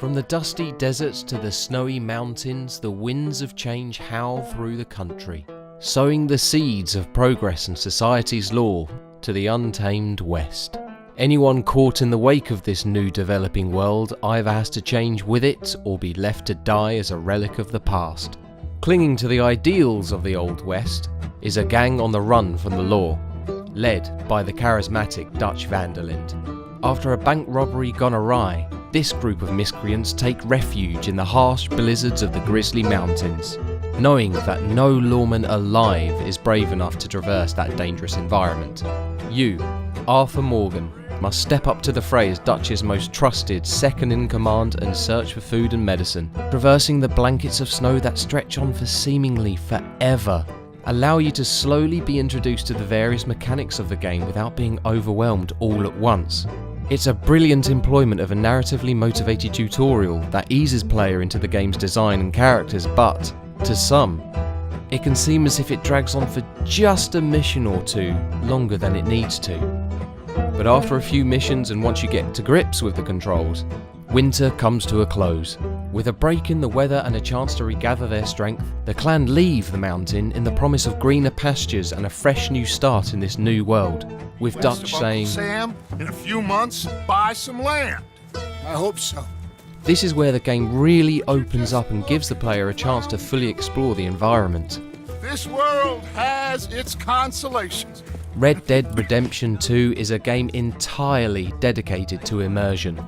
From the dusty deserts to the snowy mountains, the winds of change howl through the country, sowing the seeds of progress and society's law to the untamed West. Anyone caught in the wake of this new developing world either has to change with it or be left to die as a relic of the past. Clinging to the ideals of the Old West is a gang on the run from the law, led by the charismatic Dutch van der Linde. After a bank robbery gone awry, this group of miscreants take refuge in the harsh blizzards of the Grizzly Mountains, knowing that no lawman alive is brave enough to traverse that dangerous environment. You, Arthur Morgan, must step up to the fray as Dutch's most trusted second-in-command and search for food and medicine, traversing the blankets of snow that stretch on for seemingly forever. Allow you to slowly be introduced to the various mechanics of the game without being overwhelmed all at once. It's a brilliant employment of a narratively motivated tutorial that eases player into the game's design and characters, but, to some, it can seem as if it drags on for just a mission or two longer than it needs to. But after a few missions and once you get to grips with the controls, winter comes to a close. With a break in the weather and a chance to regather their strength, the clan leave the mountain in the promise of greener pastures and a fresh new start in this new world, with Dutch saying, "Sam, in a few months, buy some land." I hope so. This is where the game really opens up and gives the player a chance to fully explore the environment. This world has its consolations. Red Dead Redemption 2 is a game entirely dedicated to immersion.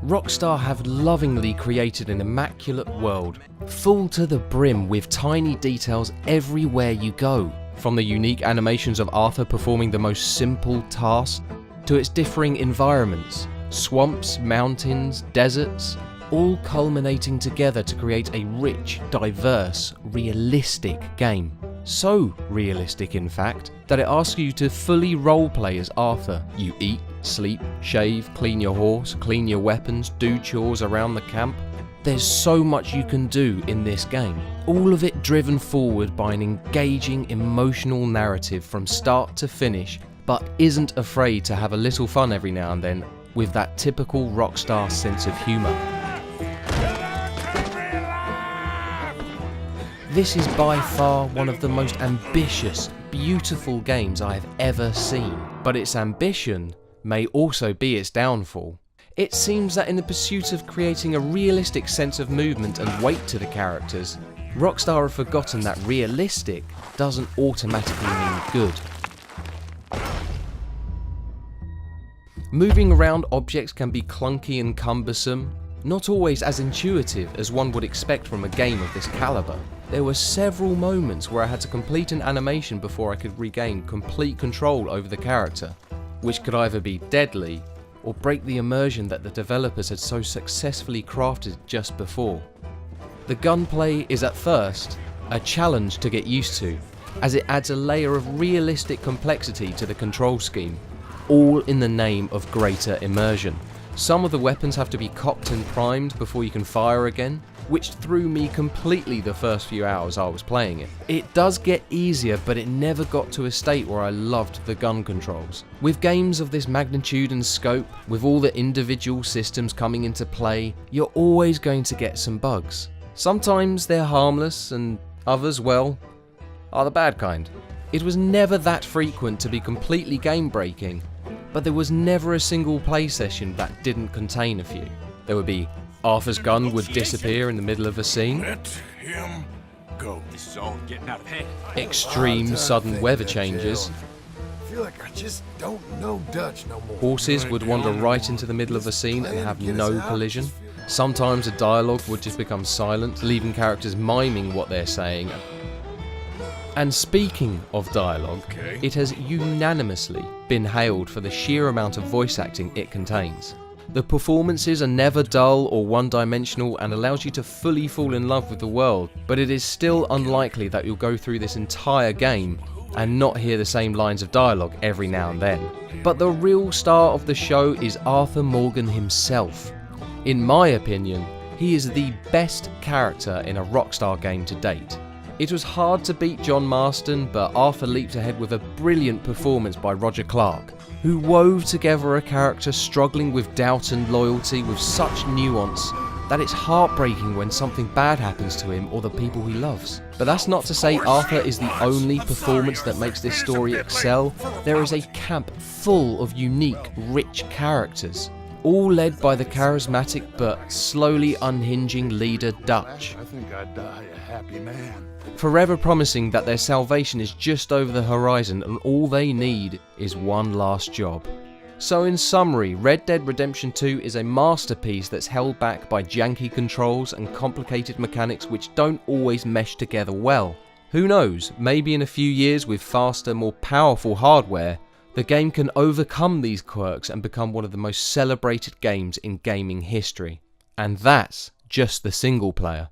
Rockstar have lovingly created an immaculate world, full to the brim with tiny details everywhere you go. From the unique animations of Arthur performing the most simple tasks, to its differing environments, swamps, mountains, deserts, all culminating together to create a rich, diverse, realistic game. So realistic, in fact, that it asks you to fully roleplay as Arthur. You eat, sleep, shave, clean your horse, clean your weapons, do chores around the camp. There's so much you can do in this game, all of it driven forward by an engaging, emotional narrative from start to finish, but isn't afraid to have a little fun every now and then with that typical Rockstar sense of humour. This is by far one of the most ambitious, beautiful games I have ever seen, but its ambition may also be its downfall. It seems that in the pursuit of creating a realistic sense of movement and weight to the characters, Rockstar have forgotten that realistic doesn't automatically mean good. Moving around objects can be clunky and cumbersome, not always as intuitive as one would expect from a game of this calibre. There were several moments where I had to complete an animation before I could regain complete control over the character, which could either be deadly or break the immersion that the developers had so successfully crafted just before. The gunplay is at first a challenge to get used to, as it adds a layer of realistic complexity to the control scheme, all in the name of greater immersion. Some of the weapons have to be cocked and primed before you can fire again, which threw me completely the first few hours I was playing it. It does get easier, but it never got to a state where I loved the gun controls. With games of this magnitude and scope, with all the individual systems coming into play, you're always going to get some bugs. Sometimes they're harmless, and others, well, are the bad kind. It was never that frequent to be completely game-breaking, but there was never a single play session that didn't contain a few. There would be Arthur's gun would disappear in the middle of a scene. Let him go. This is all getting out of hand. Extreme sudden weather changes. I feel like I just don't know Dutch no more. Horses would wander right into the middle of a scene and have no collision. Sometimes a dialogue would just become silent, leaving characters miming what they're saying. And speaking of dialogue, it has unanimously been hailed for the sheer amount of voice acting it contains. The performances are never dull or one-dimensional and allows you to fully fall in love with the world, but it is still unlikely that you'll go through this entire game and not hear the same lines of dialogue every now and then. But the real star of the show is Arthur Morgan himself. In my opinion, he is the best character in a Rockstar game to date. It was hard to beat John Marston, but Arthur leaped ahead with a brilliant performance by Roger Clark, who wove together a character struggling with doubt and loyalty with such nuance that it's heartbreaking when something bad happens to him or the people he loves. But that's not to say Arthur is the only performance that makes this story excel. There is a camp full of unique, rich characters, all led by the charismatic but slowly unhinging leader Dutch, I think I'd die a happy man. forever promising that their salvation is just over the horizon and all they need is one last job. So in summary, Red Dead Redemption 2 is a masterpiece that's held back by janky controls and complicated mechanics which don't always mesh together well. Who knows, maybe in a few years with faster, more powerful hardware, the game can overcome these quirks and become one of the most celebrated games in gaming history. And that's just the single player.